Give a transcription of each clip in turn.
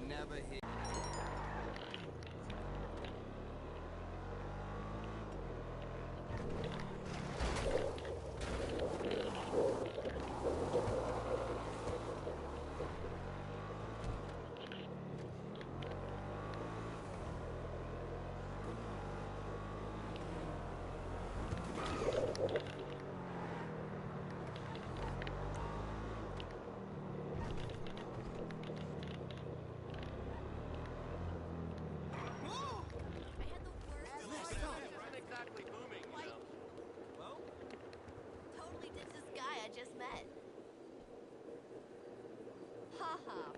never hit. I had the worst Not exactly booming, you like, know. Well, totally ditched this guy I just met. Haha.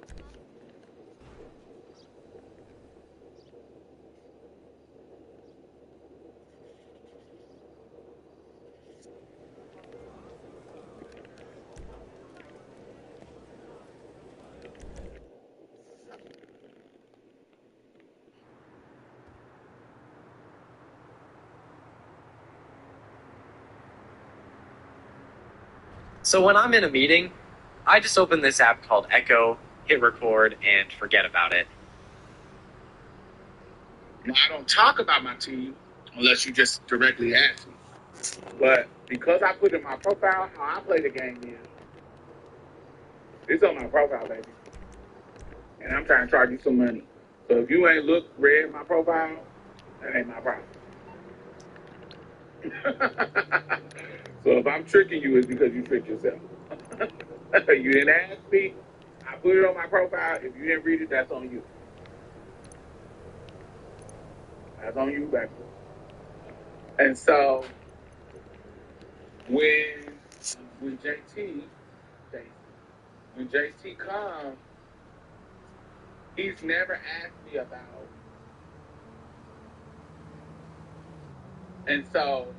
So when I'm in a meeting, I just open this app called Echo, hit record, and forget about it. Now, I don't talk about my team unless you just directly ask me. But because I put in my profile how I play the game is, it's on my profile, baby. And I'm trying to charge you some money. So if you ain't read my profile, that ain't my problem. So if I'm tricking you, it's because you tricked yourself. You didn't ask me. I put it on my profile. If you didn't read it, that's on you. That's on you, baby. And so when when JT when JT comes, he's never asked me about. And so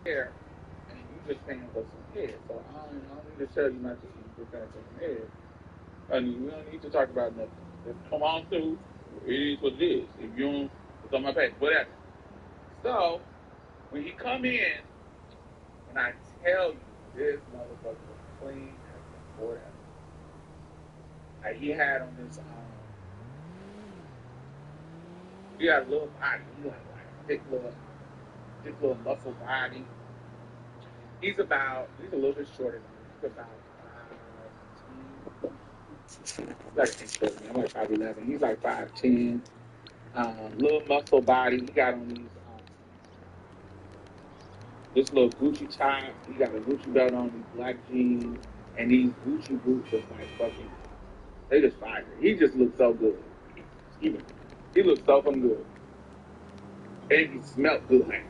here, and you just paying for some head. So I don't need to tell you my team. You just paying for some head. I mean, we don't need to talk about nothing. Just come on through. It is what it is. If you don't, it's on my page. Whatever. So when he come in, and I tell you, this motherfucker was clean as a board. Like he had on this, he had a little body. He had like thick little muscle body. He's a little bit shorter than me. He's about 5'10". Like I'm like 5'11". He's like 5'10". Little muscle body. He got on these this little Gucci tie. He got a Gucci belt on, these black jeans, and these Gucci boots just like fucking. They just fire. He just looks so good. He looks so fucking good, and he smelled good. Like,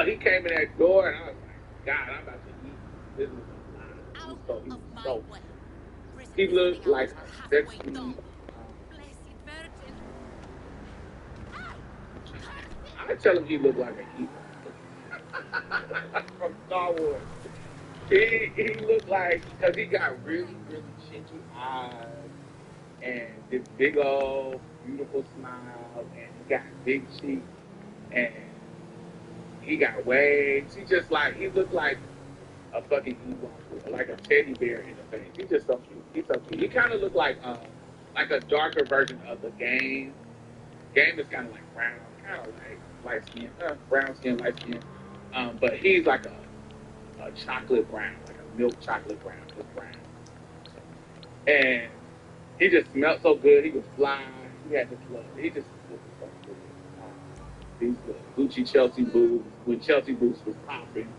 he came in that door, and I was like, God, I'm about to eat. This is Out he was of my so. way. He Recently looked sitting out like was a halfway sexy. done. Blessed virgin. I tell him he looked like a hero from Star Wars. He looked like because he got really chinky eyes and this big old beautiful smile and he got big cheeks and he got waves. He looked like a fucking Ewok, like a teddy bear in the face. He's just so cute. He's so cute. He kind of looked like a darker version of the game. Game is kind of like brown, kind of like light skin, brown skin, light skin. But he's like a chocolate brown, like a milk chocolate brown, just brown. And he just smelled so good. He was fly. He had this look. He just looked so good. These Gucci Chelsea boots, when Chelsea boots was popping.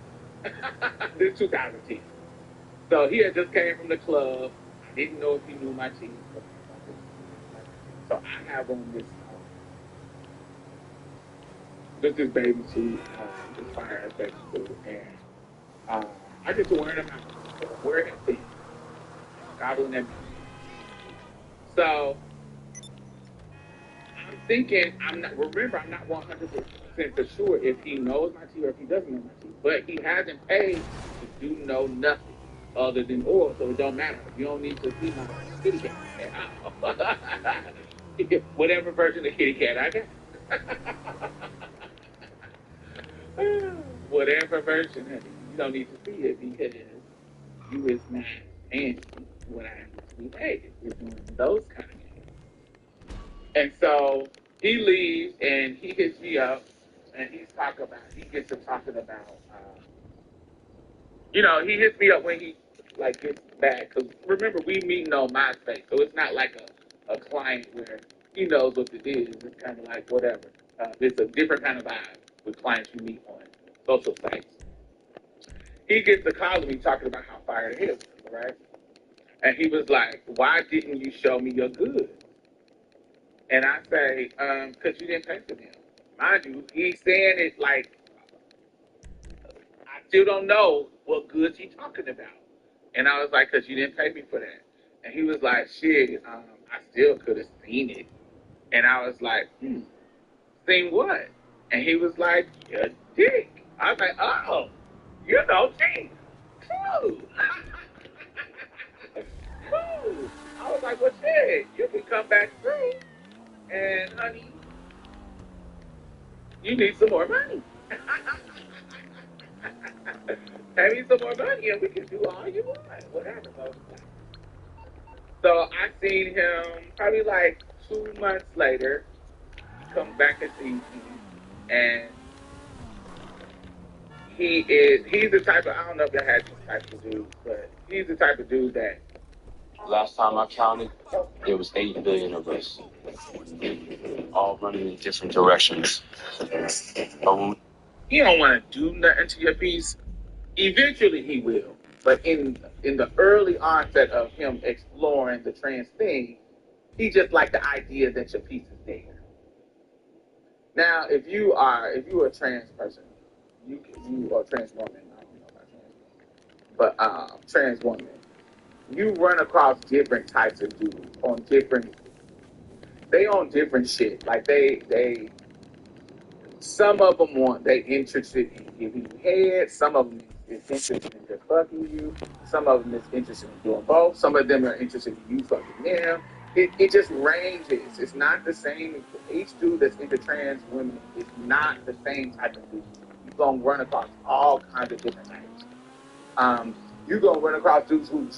This 2010. So he had just came from the club. I didn't know if he knew my team. So I have on this baby suit, this fire ass baby suit, and I just wearing them out. Wearing it thin, gobbling them. So I'm thinking, I'm not 100% for sure if he knows my tea or if he doesn't know my tea. But he hasn't paid to do know nothing other than oil, so it don't matter. You don't need to see my kitty cat. Whatever version of kitty cat I got. Whatever version, honey. You don't need to see it because you is not paying what I need to be paid. We're doing those kind of games. And so he leaves and he hits me up and he gets to talking about, he hits me up when he like gets back. Because remember, we meeting on MySpace, so it's not like a client where he knows what it is. It's kind of like whatever. It's a different kind of vibe with clients you meet on social sites. He gets to calling me talking about how fired he was, right? And he was like, "Why didn't you show me your goods?" And I say, "Because you didn't pay for them." Mind you, he's saying it like I still don't know what goods he's talking about. And I was like, "Because you didn't pay me for that." And he was like, "Shit, I still could have seen it." And I was like, "Seen what?" And he was like, "Your dick." I was like, "Oh, gee, cool." Cool. I was like, "Well, shit, you can come back through, and honey, you need some more money. Pay me some more money, and we can do all you want, whatever." So I seen him probably like 2 months later. He comes back to see me, and he's the type of, I don't know if y'all had this type of dude, but he's the type of dude that Last time I counted, there was 8 billion of us, all running in different directions. But when he don't want to do nothing to your piece. Eventually he will, but in the early onset of him exploring the trans thing, he just liked the idea that your piece is there. Now, if you are a trans person, you are a trans woman. I don't know about trans, but trans woman, you run across different types of dudes on different. They on different shit. Like they some of them they interested in giving you head. Some of them is interested in just fucking you. Some of them is interested in doing both. Some of them are interested in you fucking them. It just ranges. It's not the same. Each dude that's into trans women is not the same type of dude. You're going to run across all kinds of different types. You're going to run across dudes who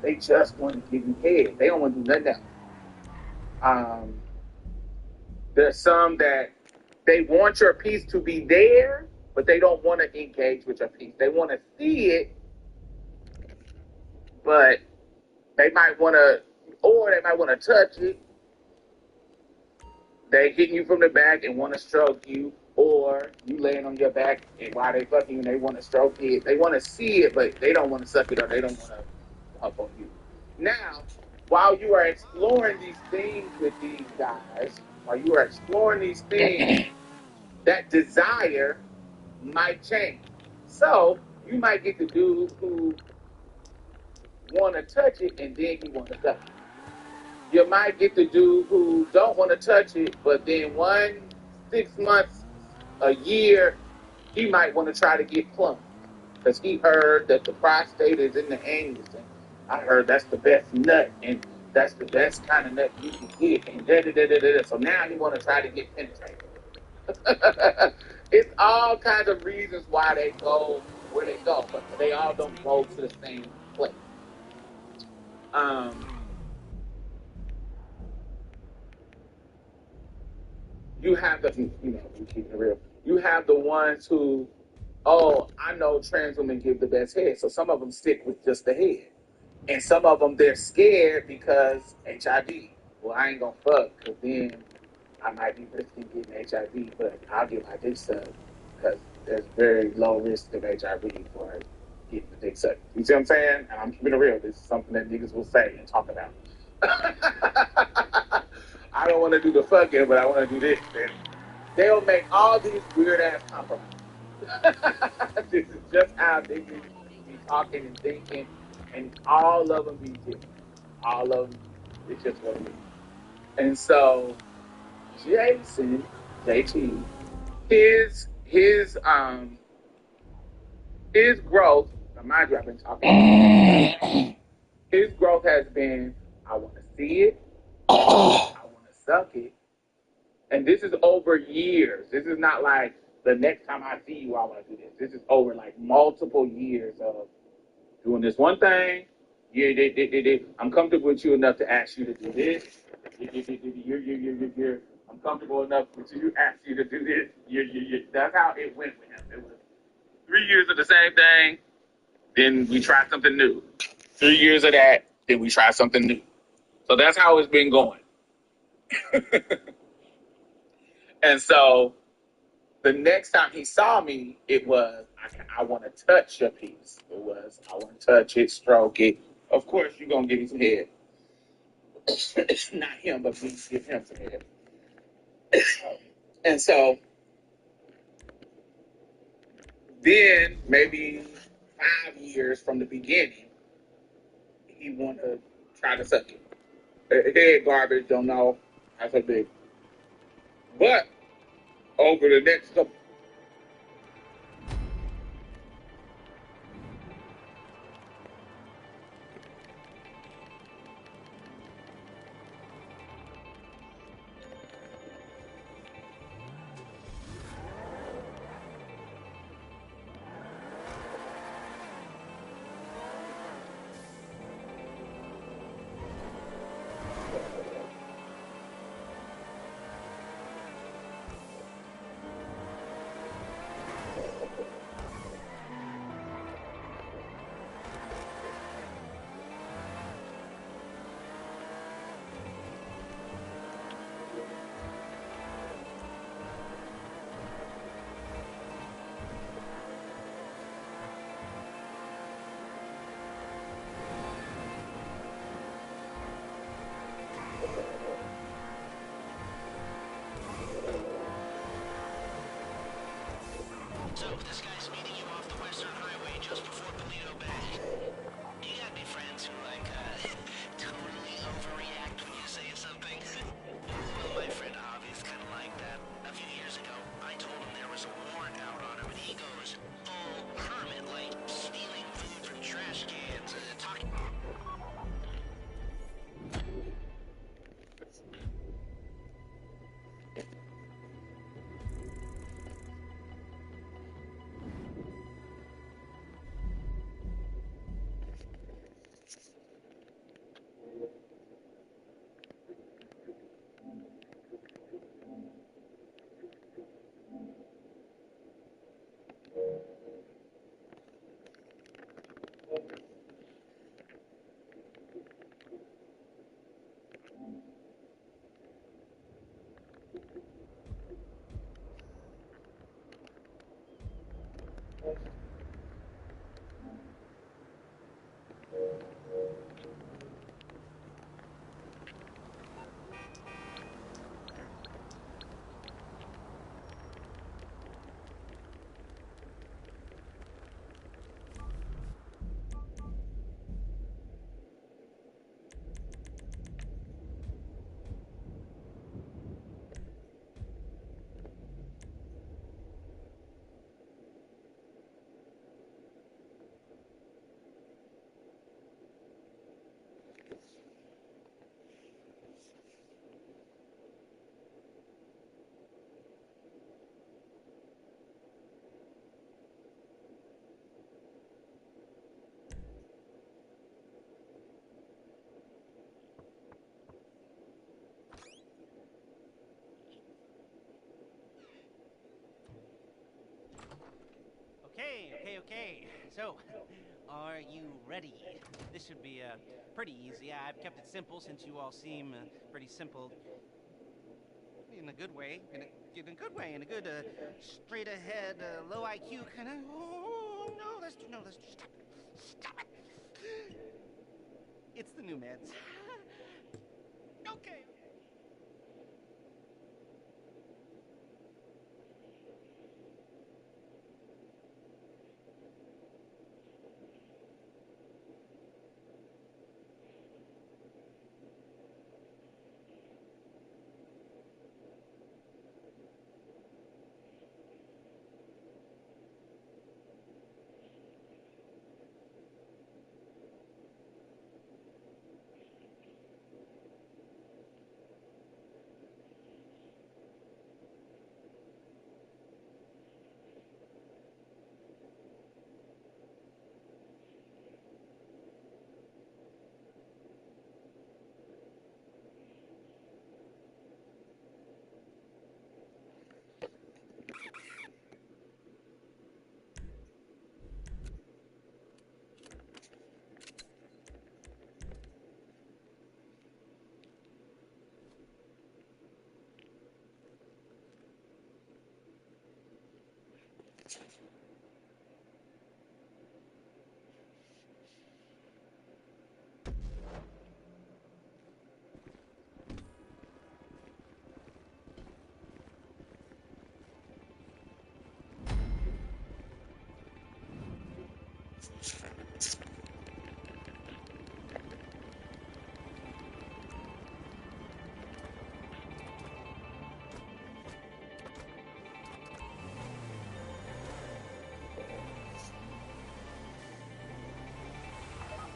they just want to give you head. They don't want to do nothing else. There's some that they want your piece to be there, but they don't want to engage with your piece. They want to see it, but they might want to, or they might want to touch it. They hitting you from the back and want to stroke you, or you laying on your back and while they fucking you and they want to stroke it. They want to see it, but they don't want to suck it or they don't want to hump on you. Now, while you are exploring these things with these guys, while you are exploring these things, that desire might change. So you might get the dude who want to touch it and then he want to suck it. You might get the dude who don't want to touch it, but then 6 months, a year, he might want to try to get plumbed because he heard that the prostate is in the anus, and I heard that's the best nut, and that's the best kind of nut you can get, and da da da da da. So now he want to try to get penetrated. It's all kinds of reasons why they go where they go, but they all don't go to the same place. You have we keep it real. You have the ones who, I know trans women give the best head, so some of them stick with just the head, and some of them they're scared because HIV. Well, I ain't gonna fuck because then I might be risking getting HIV, but I'll get my dick sucked because there's very low risk of HIV for getting the dick sucked. You see what I'm saying? And I'm keeping it real. This is something that niggas will say and talk about. I don't want to do the fucking, but I want to do this. And they'll make all these weird ass compromises. This is just how they be talking and thinking, and all of them be different. All of them, it's just what it is. And so Jason, JT, his growth, now mind you, I've been talking. His growth has been, I want to see it, I want to suck it, and this is over years. This is not like the next time I see you, I want to do this. This is over like multiple years of doing this one thing. Yeah, I'm comfortable with you enough to ask you to do this. you're uncomfortable enough until you ask you to do this. That's how it went with him. It was 3 years of the same thing, then we try something new. 3 years of that, then we try something new. So that's how it's been going. And so the next time he saw me, it was, I want to touch your piece. It was, I want to touch it, stroke it. Of course, you're going to give me some head. Not him, but me give him some head. And so then maybe 5 years from the beginning, he wanted to try to suck it. Head garbage, don't know. That's a big. But over the next couple. So, this guy's meeting you off the Western Highway just before Toledo Bay. You gotta be friends who, totally overreact when you say something. Well, my friend Avi is kind of like that. A few years ago, I told him there was a warrant out on him, and he goes, oh, hermit, like, stealing food from trash cans, talking... Okay. So, are you ready? This should be pretty easy. I've kept it simple since you all seem pretty simple. In a good way. In a good straight ahead, low IQ kind of. Oh no, let's stop it. It's the new meds. Okay.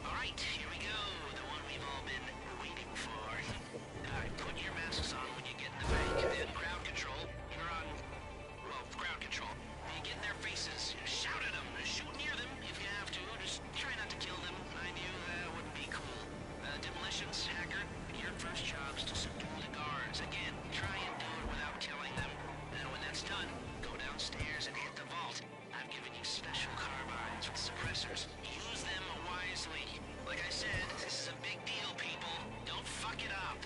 Alright, here we go. The one we've all been waiting for. Alright, put your masks on when you get in the bank. Then crowd control. You're on, well, crowd control. You get in their faces. Shout at them. Shoot near them if you have to. Just try not to kill them. I knew that wouldn't be cool. Demolitions, hacker, your first job is to subdue the guards. Again, try and do it without killing them. And when that's done, go downstairs and hit the vault. I've given you special carbines with suppressors. Use them wisely. Like I said, this is a big deal, people. Don't fuck it up.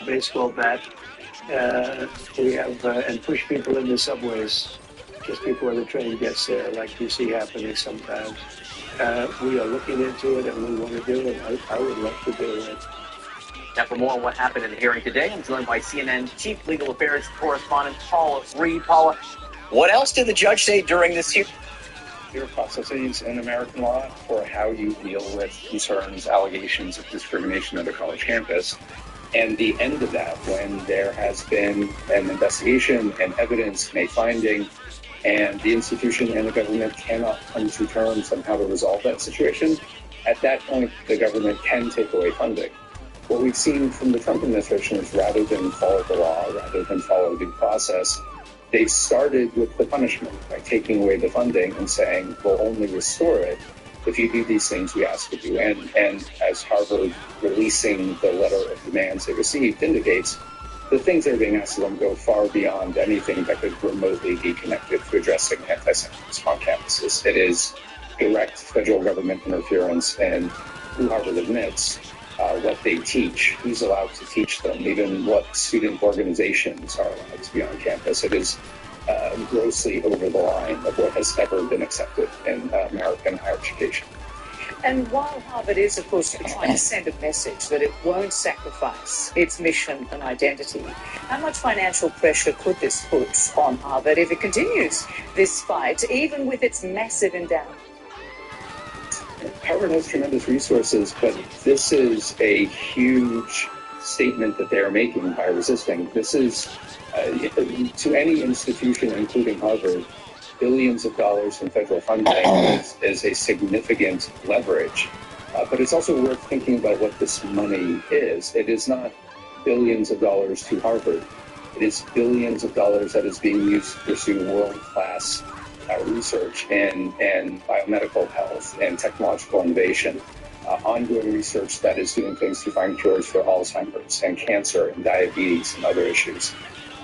Baseball bat. We have and push people in the subways just before the train gets there, like you see happening sometimes. We are looking into it, and we want to do it. I would love to do it. Now, for more on what happened in the hearing today, I'm joined by CNN Chief Legal Affairs Correspondent Paula Reed. Paula, what else did the judge say during this hearing? There are processes in American law for how you deal with concerns, allegations of discrimination at a college campus. And the end of that, when there has been an investigation and evidence and a finding, and the institution and the government cannot come to terms on how to resolve that situation, at that point, the government can take away funding. What we've seen from the Trump administration is rather than follow the law, rather than follow due process, they started with the punishment by taking away the funding and saying, we'll only restore it if you do these things we ask of you. And as Harvard releasing the letter of demands they received indicates, the things that are being asked of them go far beyond anything that could remotely be connected to addressing anti-Semitism on campuses. It is direct federal government interference in who Harvard admits, what they teach, who's allowed to teach them, even what student organizations are allowed to be on campus. It is grossly over the line of what has ever been accepted in American higher education. And while Harvard is, of course, trying to send a message that it won't sacrifice its mission and identity, how much financial pressure could this put on Harvard if it continues this fight, even with its massive endowment? Harvard has tremendous resources, but this is a huge statement that they are making by resisting. This is, to any institution, including Harvard, billions of dollars in federal funding is a significant leverage. But it's also worth thinking about what this money is. It is not billions of dollars to Harvard. It is billions of dollars that is being used to pursue world-class research in biomedical health and technological innovation, ongoing research that is doing things to find cures for Alzheimer's and cancer and diabetes and other issues.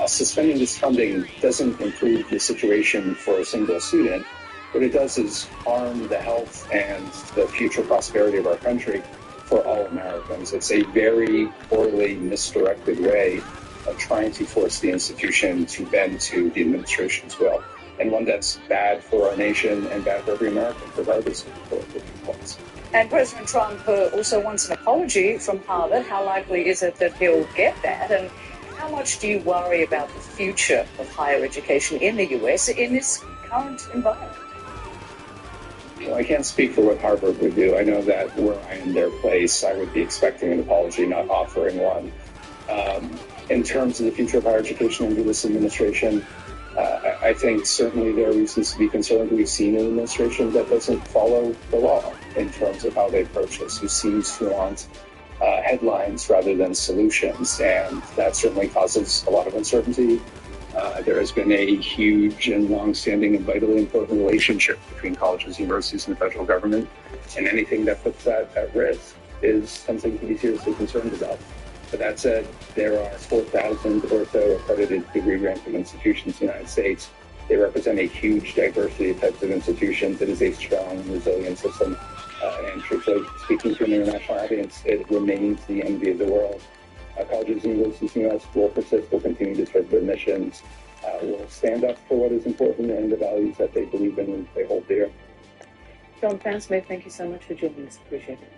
Suspending this funding doesn't improve the situation for a single student. What it does is harm the health and the future prosperity of our country for all Americans. It's a very poorly misdirected way of trying to force the institution to bend to the administration's will, and one that's bad for our nation and bad for every American, regardless of the political viewpoints. And President Trump also wants an apology from Harvard. How likely is it that he'll get that? And how much do you worry about the future of higher education in the U.S. in this current environment? Well, I can't speak for what Harvard would do. I know that were I in their place, I would be expecting an apology, not offering one. In terms of the future of higher education under this administration, I think certainly there are reasons to be concerned. We've seen an administration that doesn't follow the law in terms of how they approach this, who seems to want headlines rather than solutions, and that certainly causes a lot of uncertainty. There has been a huge and long-standing and vitally important relationship between colleges, universities, and the federal government, and anything that puts that at risk is something to be seriously concerned about. But that said, there are 4,000 or so accredited degree-granting institutions in the United States. They represent a huge diversity of types of institutions. It is a strong, resilient system. And truthfully, speaking to an international audience, it remains the envy of the world. Colleges and universities in the U.S. will persist, will continue to serve their missions, will stand up for what is important and the values that they believe in and they hold dear. John Fansmith, thank you so much for joining us. Appreciate it.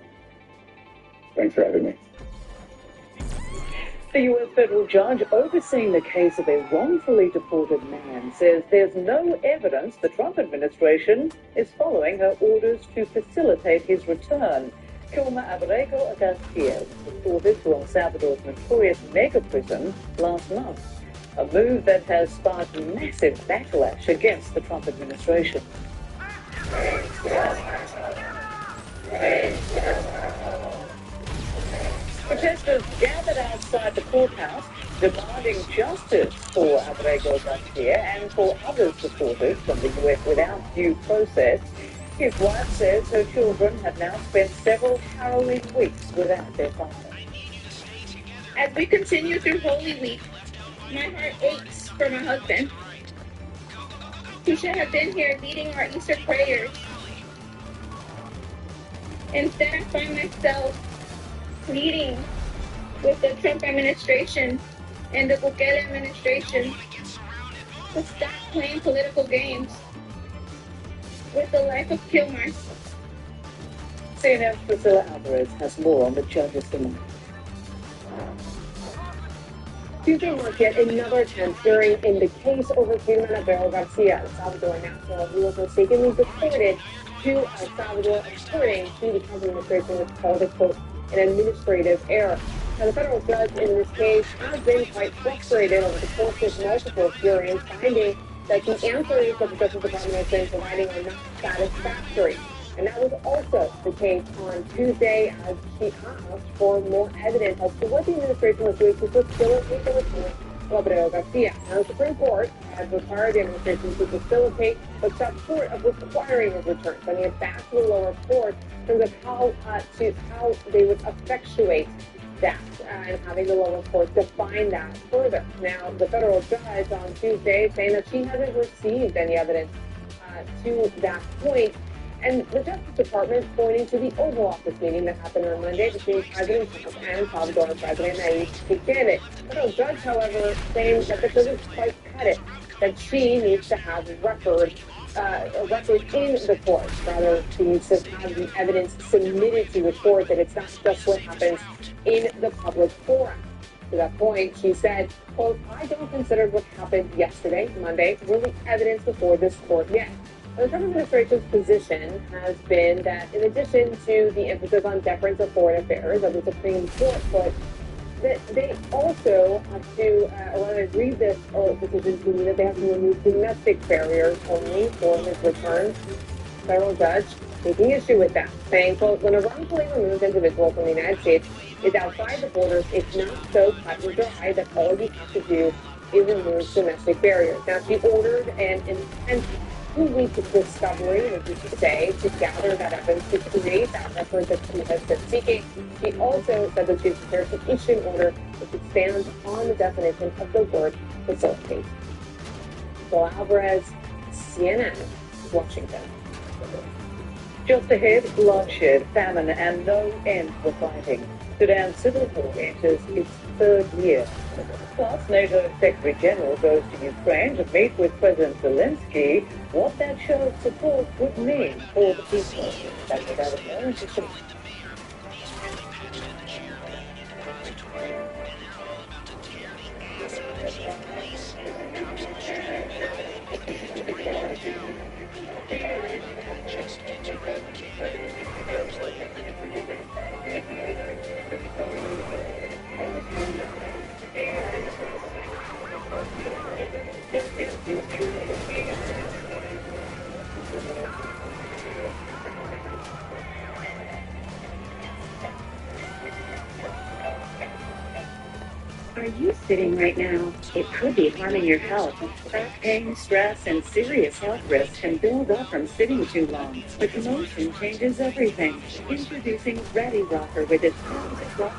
Thanks for having me. The U.S. federal judge overseeing the case of a wrongfully deported man says there's no evidence the Trump administration is following her orders to facilitate his return. Kilmer Abrego Garcia was deported to El Salvador's notorious mega prison last month, a move that has sparked massive backlash against the Trump administration. Protesters gathered outside the courthouse demanding justice for Abrego Garcia and for others deported from the U.S. without due process. His wife says her children have now spent several harrowing weeks without their father. As we continue through Holy Week, my heart aches for my husband. He should have been here leading our Easter prayers. Instead, I find myself pleading with the Trump administration and the Bukele administration to stop playing political games with the life of Kilmer. CNN's Priscilla Alvarez has more on the judge's demand. Tuesday marked yet another tense hearing in the case over Kilmer Abrego Garcia. The Salvador national who was mistakenly deported to El Salvador, according to the Trump administration, which called it, quote, an administrative error. Now, the federal judge in this case has been quite frustrated over the course of multiple hearings, finding that the answers that the Justice Department has been providing are not satisfactory. And that was also the case on Tuesday as she asked for more evidence as to what the administration was doing to facilitate the return of Abrego Garcia. Now, the Supreme Court has required the administration to facilitate, but stopped short of requiring his return, sending it back to the lower court in terms of how they would effectuate that and having the lower court define that further. Now, the federal judge on Tuesday saying that she hasn't received any evidence to that point. And the Justice Department pointing to the Oval Office meeting that happened on Monday between President Trump and Salvador's President Nayib Bukele. The federal judge, however, saying that this doesn't quite cut it, that she needs to have a record in the court. Rather, she needs to have the evidence submitted to the court, that it's not just what happens in the public forum. To that point, she said, quote, I don't consider what happened yesterday, Monday, really evidence before this court yet. The Trump administration's position has been that in addition to the emphasis on deference of foreign affairs of the Supreme Court, but that they also have to, or rather read this decision to mean that they have to remove domestic barriers only for his return. Federal judge taking issue with that, saying, quote, when a wrongfully removed individual from the United States is outside the borders, it's not so cut and dry that all you have to do is remove domestic barriers. Now, she ordered an intense 2 weeks of discovery, as you should say, to gather that evidence, to create that record that she has been seeking. She also said that she's prepared to issue an order which expands on the definition of the word facilitate. So Alvarez, CNN, Washington. Just ahead, bloodshed, famine, and no end for fighting. Sudan's civil war enters its third year. Plus, NATO Secretary General goes to Ukraine to meet with President Zelensky. What that show of support would mean for the people. That's about it. are you sitting right now? It could be harming your health. Back pain, stress, and serious health risks can build up from sitting too long. But motion changes everything. Introducing Ready Rocker with its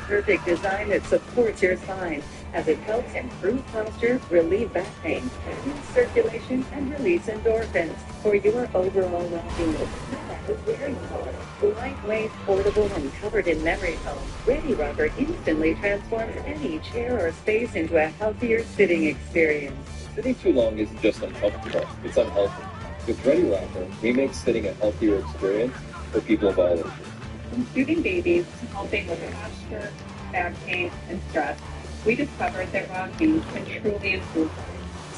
perfect design that supports your spine as it helps improve posture, relieve back pain, boost circulation, and release endorphins for your overall well-being. No matter where you are, lightweight, portable, and covered in memory foam, Ready Rocker instantly transforms any chair or space into a healthier sitting experience. Sitting too long isn't just uncomfortable, it's unhealthy. With Ready Rocker, we make sitting a healthier experience for people of all ages. Including babies, helping with posture, back pain, and stress, we discovered that rocking can truly improve life.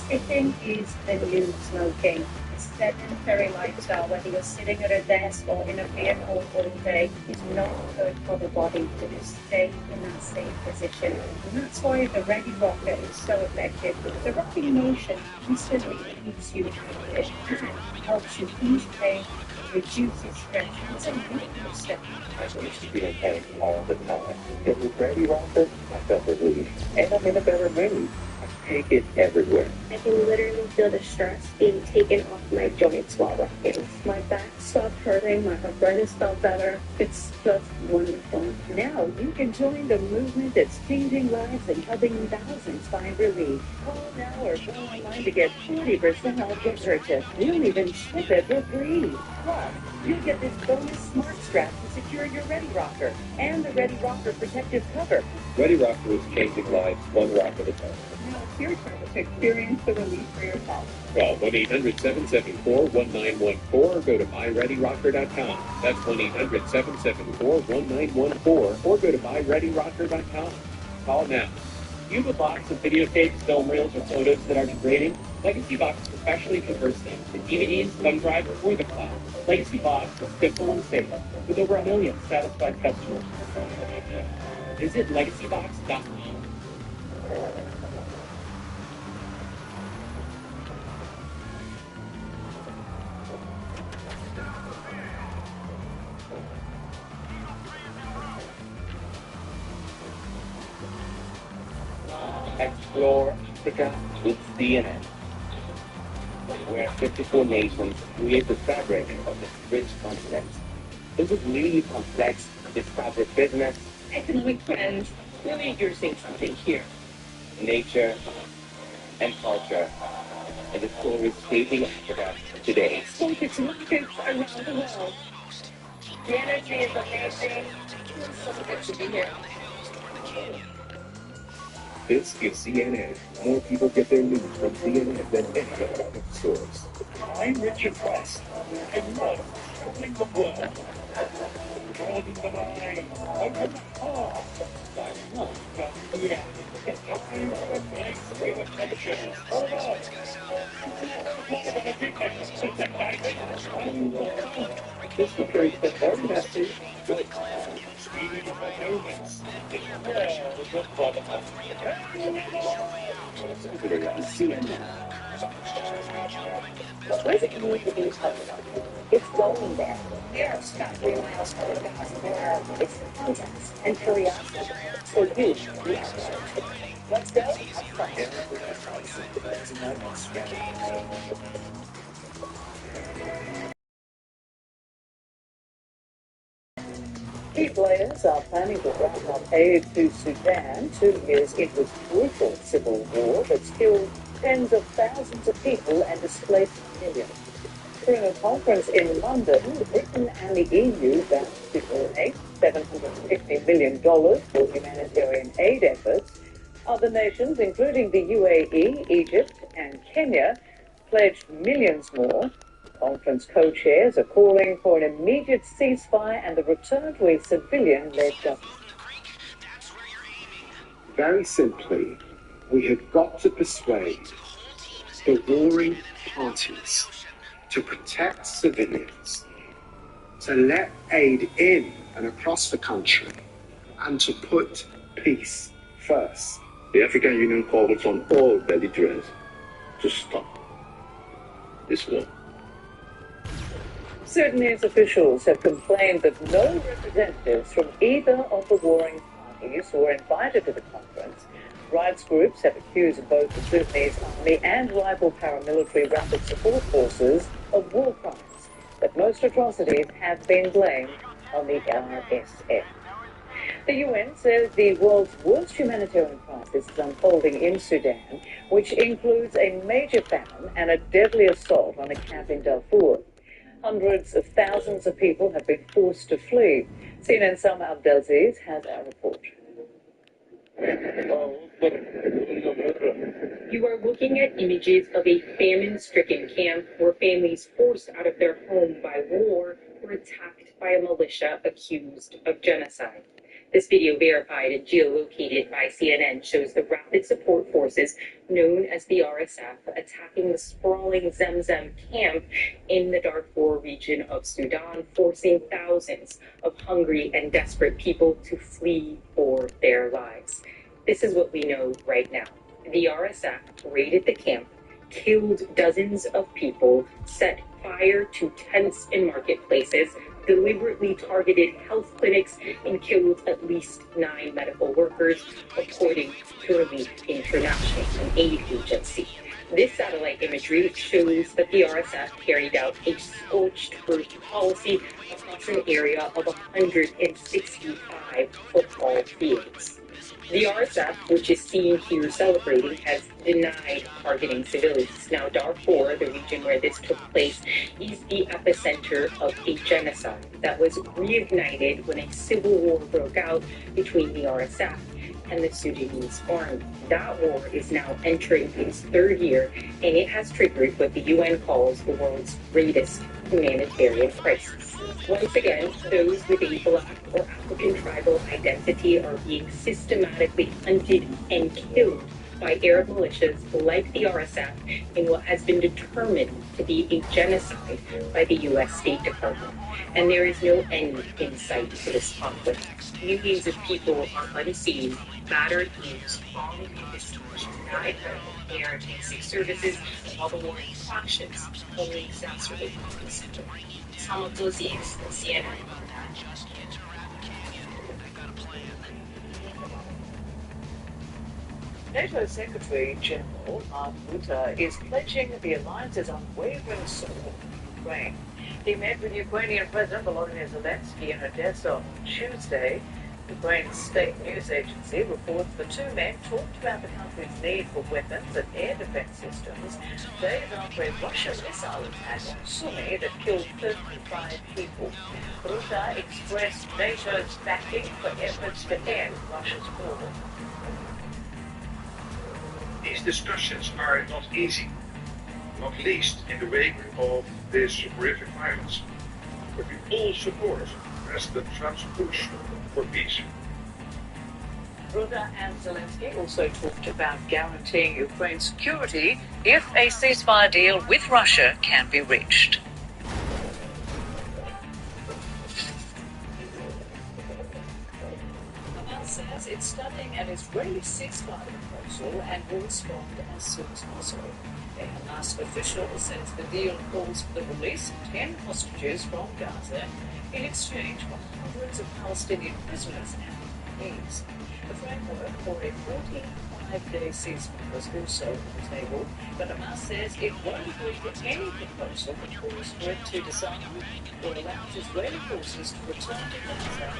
Sitting is the new smoking. A sedentary lifestyle, whether you're sitting at a desk or in a vehicle all day, is not good for the body to just stay in that same position. And that's why the Ready Rocker is so effective. The rocking motion instantly keeps you active and helps you ease pain, reduces stress. It's a wonderful step. I used to be in pain all the time. But with Ready Rocker, I felt relief. And I'm in a better mood. I take it everywhere. I can literally feel the stress being taken off my joints while rocking. My back stopped hurting, my arthritis felt better. It's just wonderful. Now you can join the movement that's changing lives and helping thousands find relief. Call now or go online to get 40% off your purchase. We'll even ship it for free. Plus, you'll get this bonus smart strap to secure your Ready Rocker and the Ready Rocker protective cover. Ready Rocker is changing lives one rock at a time. Now it's your turn to experience the relief for yourself. Call 1-800-774-1914 or go to myreadyrocker.com. That's 1-800-774-1914 or go to myreadyrocker.com. Call now. Do you have a box of videotapes, film reels, or photos that are degrading? Legacy Box especially converts them to DVDs, thumb drive, or the cloud. Legacy Box is simple and safe, with over 1 million satisfied customers. Visit legacybox.com. Explore Africa with CNN, where 54 nations create the fabric of this rich continent. This is really complex, discovered business, Economic trends. Really, you're seeing something here. nature, and culture, and the stories shaping Africa today. Focus markets around the world. The energy is amazing. It's so good to be here. This is CNN. More people get their news from CNN than any other news source. I'm Richard West. I love traveling the world. Broaden the mind. Open the heart. I love Korea. It's time for a nice wheel of television. Hold on. This portrays the very message good. Speaking of moments, it's the world of Where's it going to be talking about? It's going there. There's got 3 miles from the Gaza border. It's the context and curiosity. For you, we are there. Let's go. Key players are planning to wrap up aid to Sudan 2 years into its brutal civil war that's killed tens of thousands of people and displaced millions. During a conference in London, Britain and the EU vowed to donate $750 million for humanitarian aid efforts. Other nations, including the UAE, Egypt, and Kenya, pledged millions more. Conference co-chairs are calling for an immediate ceasefire and the return to a civilian-led government. Very simply, we have got to persuade the warring parties to protect civilians, to let aid in and across the country, and to put peace first. The African Union calls on all belligerents to stop this war. Sudanese officials have complained that no representatives from either of the warring parties were invited to the conference, rights groups have accused both the Sudanese army and rival paramilitary rapid support forces of war crimes. But most atrocities have been blamed on the RSF. The UN says the world's worst humanitarian crisis is unfolding in Sudan, which includes a major famine and a deadly assault on a camp in Darfur. Hundreds of thousands of people have been forced to flee. CNN Salma Abdelaziz has our report. You are looking at images of a famine-stricken camp where families forced out of their home by war were attacked by a militia accused of genocide. This video, verified and geolocated by CNN, shows the rapid support forces known as the RSF attacking the sprawling Zemzem camp in the Darfur region of Sudan, forcing thousands of hungry and desperate people to flee for their lives. This is what we know right now. The RSF raided the camp, killed dozens of people, set fire to tents and marketplaces, deliberately targeted health clinics, and killed at least 9 medical workers, according to Relief International, an aid agency. This satellite imagery shows that the RSF carried out a scorched earth policy across an area of 165 football fields. The RSF, which is seen here celebrating, has denied targeting civilians. Now, Darfur, the region where this took place, is the epicenter of a genocide that was reignited when a civil war broke out between the RSF and the Sudanese army. That war is now entering its 3rd year, and it has triggered what the UN calls the world's greatest humanitarian crisis. Once again, those with a Black or African tribal identity are being systematically hunted and killed by Arab militias like the RSF in what has been determined to be a genocide by the U.S. State Department. And there is no end in sight to this conflict. Millions of people are unseen, battered, used, falling in besieged, died by air and basic services, while the war factions only exacerbate the symptom. Some of those years, CNN. NATO Secretary General Mark Rutte is pledging the alliance's unwavering support for Ukraine. He met with Ukrainian President Volodymyr Zelensky in Odessa on Tuesday. Ukraine's state news agency reports the two men talked about the country's need for weapons and air defense systems days after a Russian missile attack on Sumy that killed 35 people. Rutte expressed NATO's backing for efforts to end Russia's war. These discussions are not easy, not least in the wake of this horrific violence. But we all support President Trump's push for peace. Rutte and Zelensky also talked about guaranteeing Ukraine's security if a ceasefire deal with Russia can be reached. Hamas says it's studying an Israeli ceasefire proposal and will respond as soon as possible. A Hamas official says the deal calls for the release of 10 hostages from Gaza in exchange for hundreds of Palestinian prisoners and peace. The framework for a 45-day ceasefire was also on the table, but Hamas says it won't agree to any proposal that calls for it to disarm or allows Israeli forces to return to Gaza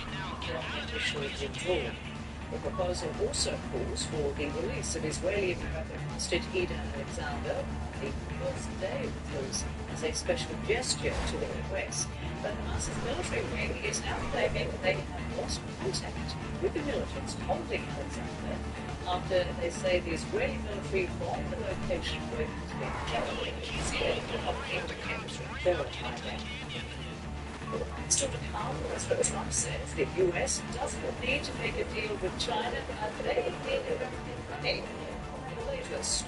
from initially withdrawn. The proposal also calls for the release of Israeli-American hostage Eden Alexander on the first day of the truce as a special gesture to the request. But Hamas's military wing is now claiming they have lost contact with the militants holding Alexander after they say the Israeli military bombed the location where he was being held, helping the country verify that. Still to come, President Trump says the U.S. doesn't need to make a deal with China, but they need everything the latest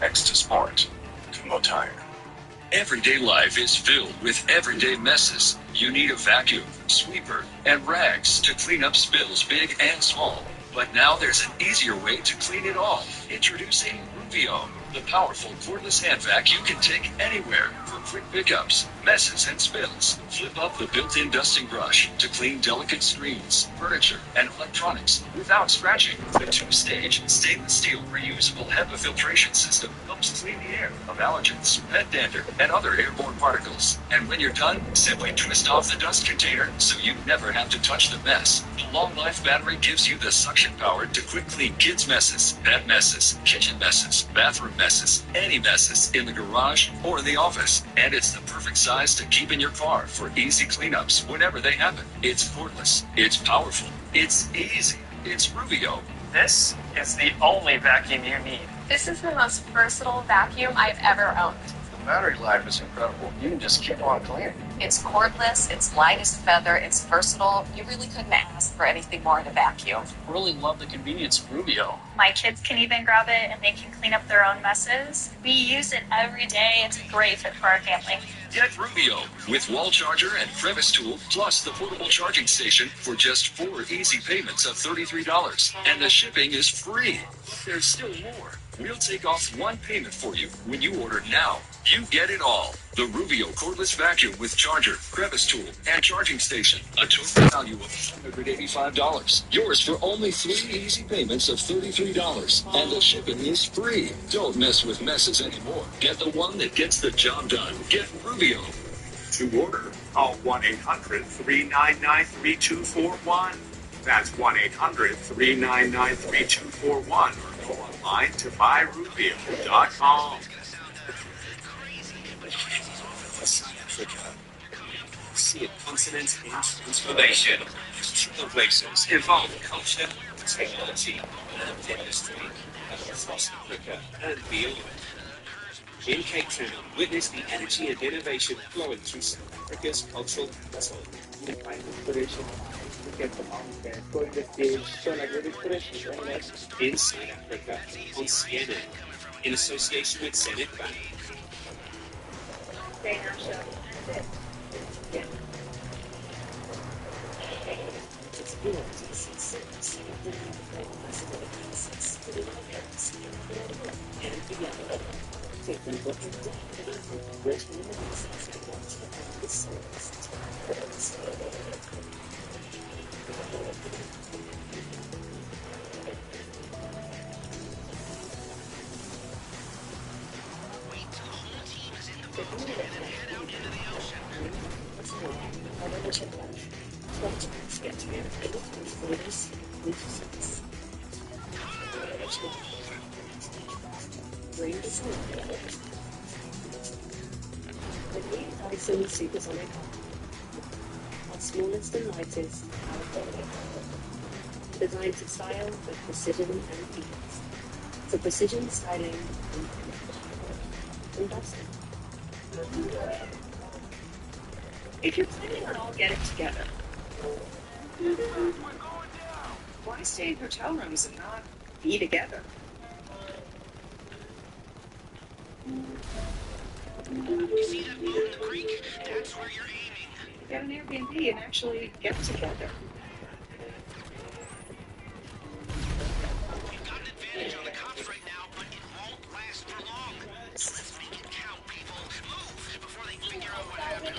extra smart. Kumho Tire. Everyday life is filled with everyday messes. You need a vacuum, sweeper, and rags to clean up spills big and small. But now there's an easier way to clean it all. Introducing Ruvio, the powerful cordless hand vac you can take anywhere for quick pickups, messes, and spills. Flip up the built-in dusting brush to clean delicate screens, furniture, and electronics without scratching. The two-stage stainless steel reusable HEPA filtration system helps clean the air of allergens, pet dander, and other airborne particles. And when you're done, simply twist off the dust container so you never have to touch the mess. The long life battery gives you the suction power to quick clean kids' messes, pet messes, kitchen messes, bathroom messes, any messes in the garage or in the office. And it's the perfect size to keep in your car for easy cleanups whenever they happen. It's cordless, it's powerful, it's easy, it's Ruvio. This is the only vacuum you need. This is the most versatile vacuum I've ever owned. The battery life is incredible. You can just keep on cleaning. It's cordless, it's light as a feather, it's versatile. You really couldn't ask for anything more in a vacuum. Really love the convenience of Ruvio. My kids can even grab it and they can clean up their own messes. We use it every day. It's a great fit for our family. Get Ruvio with wall charger and crevice tool, plus the portable charging station for just 4 easy payments of $33. And the shipping is free. There's still more. We'll take off one payment for you when you order now. You get it all. The Ruvio cordless vacuum with charger, crevice tool, and charging station. A total value of $185. Yours for only 3 easy payments of $33. And the shipping is free. Don't mess with messes anymore. Get the one that gets the job done. Get Ruvio. To order, call 1-800-399-3241. That's 1-800-399-3241. Or go online to buyruvio.com. See a continent in transformation. Trailblazers evolve culture, technology, and industry across Africa and beyond. In Cape Town, witness the energy and innovation flowing through South Africa's cultural capital. Inside Africa on CNN, in association with Zenith Bank. Supersonic, our smallest and lightest, designed to style with precision and ease. So precision styling and dusting. If you're planning on all getting together, why stay in hotel rooms and not be together? You see that boat in the creek? That's where you're aiming. Get an Airbnb and actually get together. You've got an advantage on the cops right now, but it won't last too long. Let's make it count, people. Move before they figure out what happened.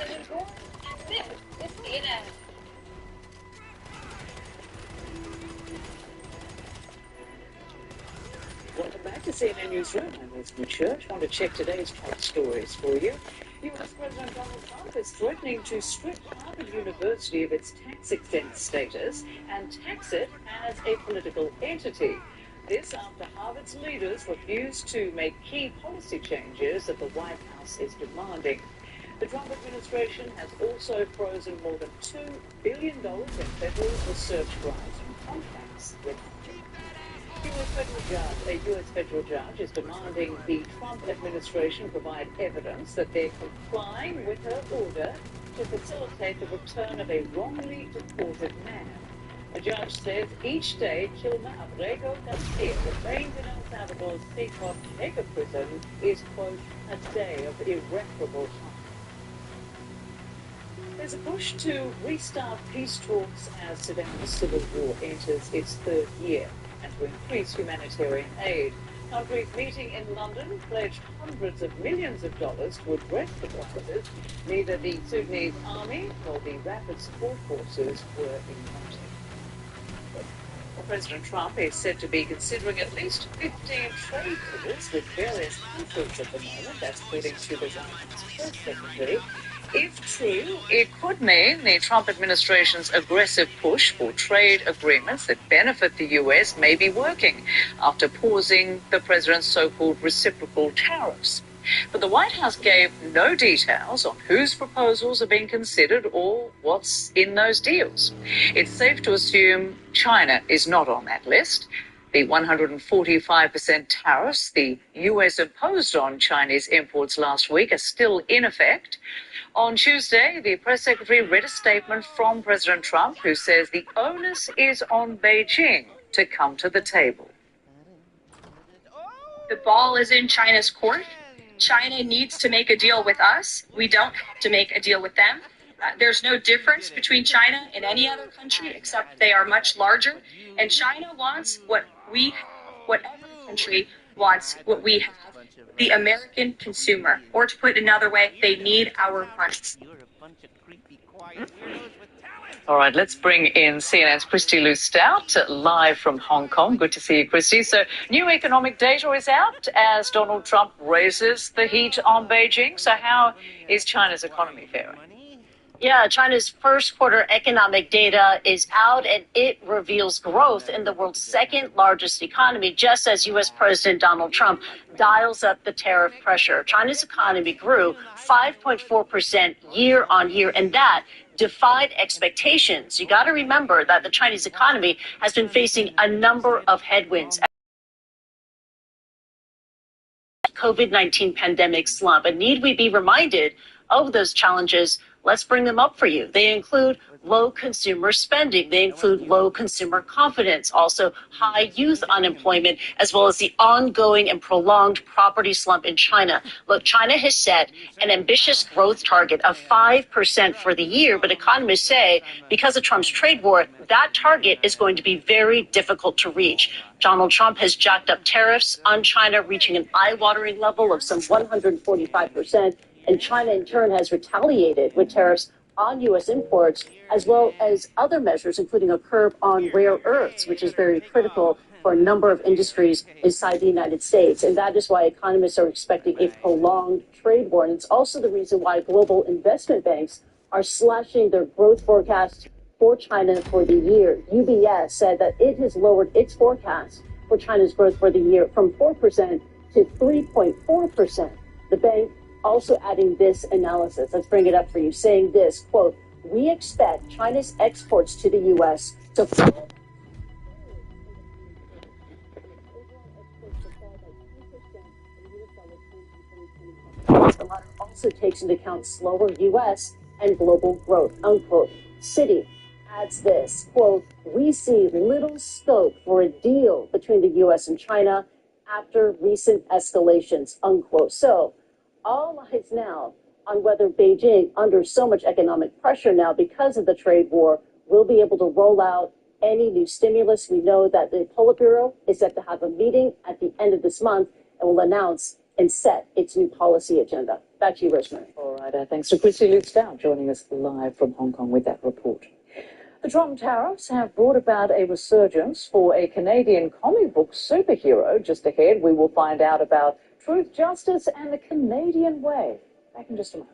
Welcome back to CNN Newsroom. I'm Elizabeth Church. I want to check today's top stories for you. U.S. President Donald Trump is threatening to strip Harvard University of its tax-exempt status and tax it as a political entity. This after Harvard's leaders refused to make key policy changes that the White House is demanding. The Trump administration has also frozen more than $2 billion in federal research grants and contracts with A U.S. federal judge is demanding the Trump administration provide evidence that they're complying with her order to facilitate the return of a wrongly deported man. The judge says each day Chilma Abrego Garcia remains in El Salvador's secret mega prison is, quote, a day of irreparable harm. There's a push to restart peace talks as Sudan's civil war enters its third year and to increase humanitarian aid. Countries meeting in London pledged hundreds of millions of dollars to address the crisis. Neither the Sudanese army nor the rapid support forces were in contact. President Trump is said to be considering at least 15 trade deals with various countries at the moment. That's according to the White House press secretary. If true, it could mean the Trump administration's aggressive push for trade agreements that benefit the U.S. may be working after pausing the president's so-called reciprocal tariffs. But the White House gave no details on whose proposals are being considered or what's in those deals. It's safe to assume China is not on that list. The 145% tariffs the U.S. imposed on Chinese imports last week are still in effect. On Tuesday, the press secretary read a statement from President Trump who says the onus is on Beijing to come to the table. The ball is in China's court. China needs to make a deal with us. We don't have to make a deal with them. There's no difference between China and any other country except they are much larger. And China wants what we have, what every country wants, what we have, the American consumer. Or to put it another way, they need our money. All right, let's bring in CNN's Christy Lou Stout live from Hong Kong. Good to see you, Christy. So new economic data is out as Donald Trump raises the heat on Beijing. So how is China's economy faring? Yeah, China's first quarter economic data is out, and it reveals growth in the world's second largest economy, just as U.S. President Donald Trump dials up the tariff pressure. China's economy grew 5.4% year on year, and that defied expectations. You got to remember that the Chinese economy has been facing a number of headwinds. COVID-19 pandemic slump. And need we be reminded of those challenges? Let's bring them up for you. They include low consumer spending. They include low consumer confidence, also high youth unemployment, as well as the ongoing and prolonged property slump in China. Look, China has set an ambitious growth target of 5% for the year, but economists say because of Trump's trade war, that target is going to be very difficult to reach. Donald Trump has jacked up tariffs on China, reaching an eye-watering level of some 145%. And China, in turn, has retaliated with tariffs on U.S. imports, as well as other measures, including a curb on rare earths, which is very critical for a number of industries inside the United States. And that is why economists are expecting a prolonged trade war. And it's also the reason why global investment banks are slashing their growth forecast for China for the year. UBS said that it has lowered its forecast for China's growth for the year from 4% to 3.4%. The bank also adding this analysis. Let's bring it up for you, saying this, quote, we expect China's exports to the U.S. to fall. The latter also takes into account slower U.S. and global growth, unquote. Citi adds this, quote, we see little scope for a deal between the U.S. and China after recent escalations, unquote. So all eyes now on whether Beijing, under so much economic pressure now because of the trade war, will be able to roll out any new stimulus. We know that the Politburo is set to have a meeting at the end of this month and will announce and set its new policy agenda. Back to you, Rosemary. All right, thanks to Christy Lou Stout joining us live from Hong Kong with that report. The Trump tariffs have brought about a resurgence for a Canadian comic book superhero. Just ahead, we will find out about truth, justice, and the Canadian way. Back in just a moment.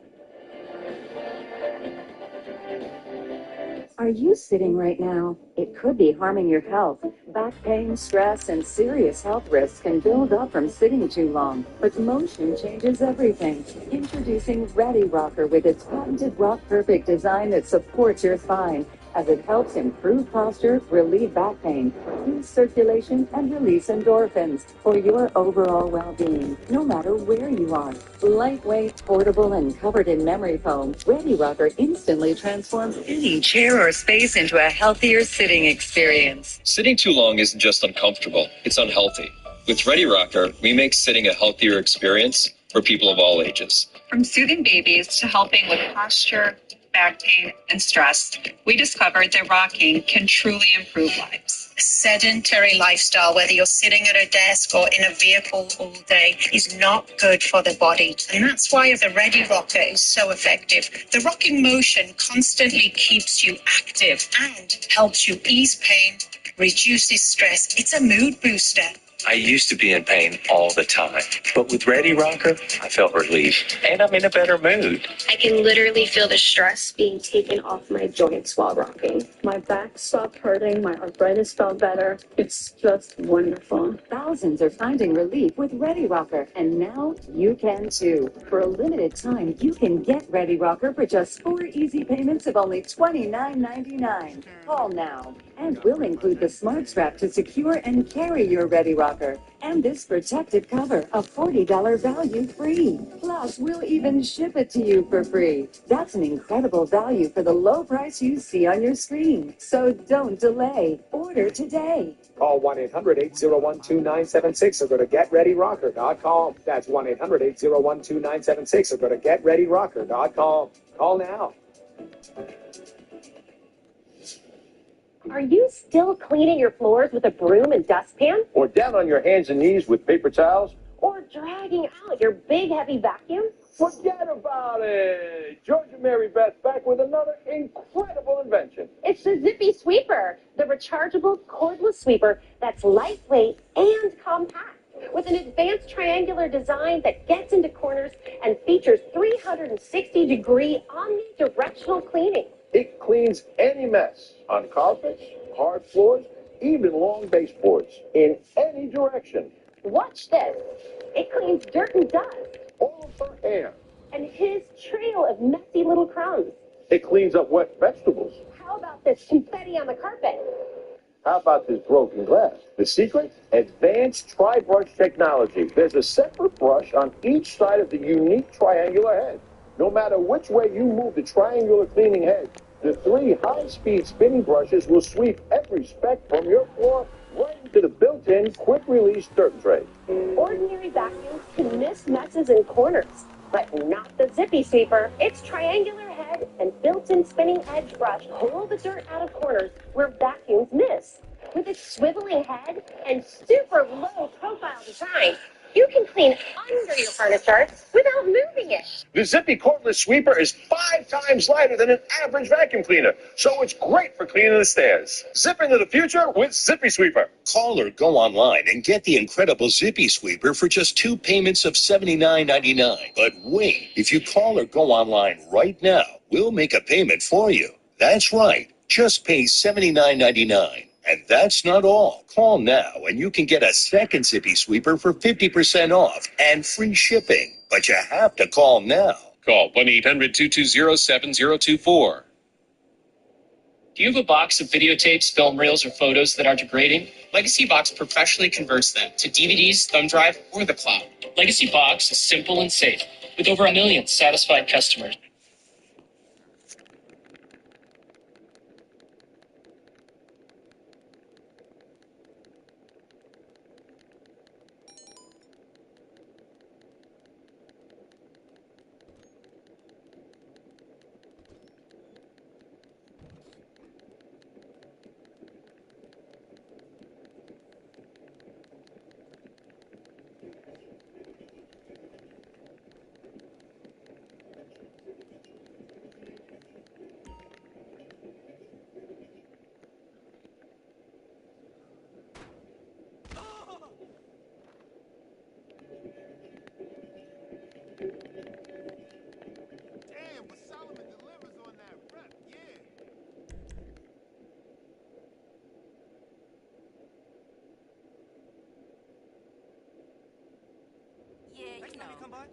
Are you sitting right now? It could be harming your health. Back pain, stress, and serious health risks can build up from sitting too long. But motion changes everything. Introducing Ready Rocker with its patented Rock Perfect design that supports your spine. as it helps improve posture, relieve back pain, boost circulation, and release endorphins for your overall well-being, no matter where you are. Lightweight, portable, and covered in memory foam, Ready Rocker instantly transforms any chair or space into a healthier sitting experience. Sitting too long isn't just uncomfortable, it's unhealthy. With Ready Rocker, we make sitting a healthier experience for people of all ages. From soothing babies to helping with posture, back pain, and stress, we discovered that rocking can truly improve lives. A sedentary lifestyle, whether you're sitting at a desk or in a vehicle all day, is not good for the body. And that's why the Ready Rocker is so effective. The rocking motion constantly keeps you active and helps you ease pain, reduces stress. It's a mood booster. I used to be in pain all the time, but with Ready Rocker, I felt relief, and I'm in a better mood. I can literally feel the stress being taken off my joints while rocking. My back stopped hurting, my arthritis felt better. It's just wonderful. Thousands are finding relief with Ready Rocker, and now you can too. For a limited time, you can get Ready Rocker for just 4 easy payments of only $29.99. Call now, and we'll include the Smart Strap to secure and carry your Ready Rocker. And this protected cover, a $40 value free. Plus, we'll even ship it to you for free. That's an incredible value for the low price you see on your screen. So don't delay. Order today. Call 1-800-801-2976 or go to GetReadyRocker.com. That's 1-800-801-2976 or go to GetReadyRocker.com. Call now. Are you still cleaning your floors with a broom and dustpan? Or down on your hands and knees with paper towels? Or dragging out your big heavy vacuum? Forget about it! George and Mary Beth back with another incredible invention. It's the Zippy Sweeper, the rechargeable cordless sweeper that's lightweight and compact. With an advanced triangular design that gets into corners and features 360-degree omnidirectional cleaning. It cleans any mess on carpets, hard floors, even long baseboards in any direction. Watch this. It cleans dirt and dust. All for hair. And his trail of messy little crumbs. It cleans up wet vegetables. How about this confetti on the carpet? How about this broken glass? The secret? Advanced tri-brush technology. There's a separate brush on each side of the unique triangular head. No matter which way you move the triangular cleaning head, the 3 high-speed spinning brushes will sweep every speck from your floor right into the built-in quick-release dirt tray. Ordinary vacuums can miss messes in corners, but not the Zippy Sweeper. Its triangular head and built-in spinning edge brush pull the dirt out of corners where vacuums miss. With its swiveling head and super low-profile design, you can clean under your furniture without moving it. The Zippy cordless sweeper is 5 times lighter than an average vacuum cleaner, so it's great for cleaning the stairs. Zip into the future with Zippy Sweeper. Call or go online and get the incredible Zippy Sweeper for just 2 payments of $79.99. But wait, if you call or go online right now, we'll make a payment for you. That's right, just pay $79.99. And that's not all. Call now and you can get a second Zippy Sweeper for 50% off and free shipping. But you have to call now. Call 1-800-220-7024. Do you have a box of videotapes, film reels, or photos that are degrading? Legacy Box professionally converts them to DVDs, thumb drive, or the cloud. Legacy Box is simple and safe, with over 1 million satisfied customers.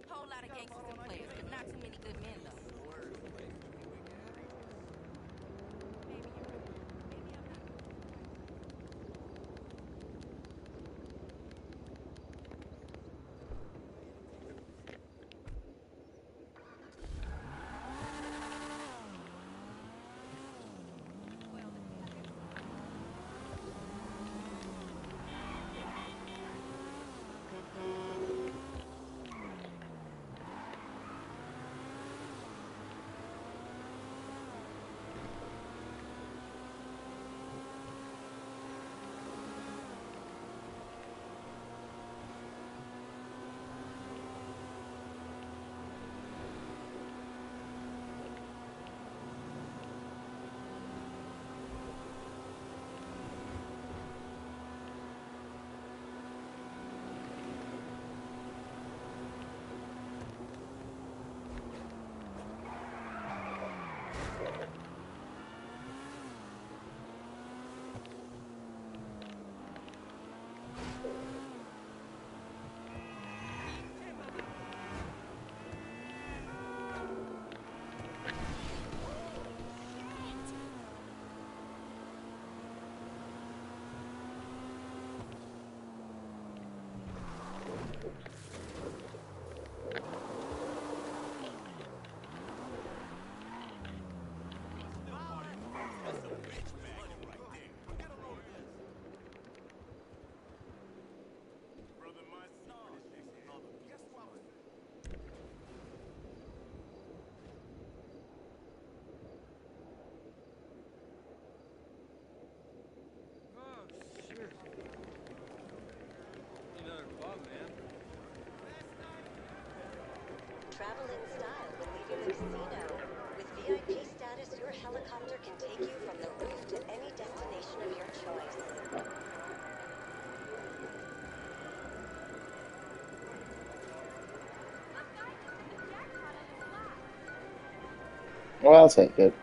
Whole lot of gangsters and players, but not too many good men, though. travel in style when leaving the casino. With VIP status, your helicopter can take you from the roof to any destination of your choice. Well, I'll take it.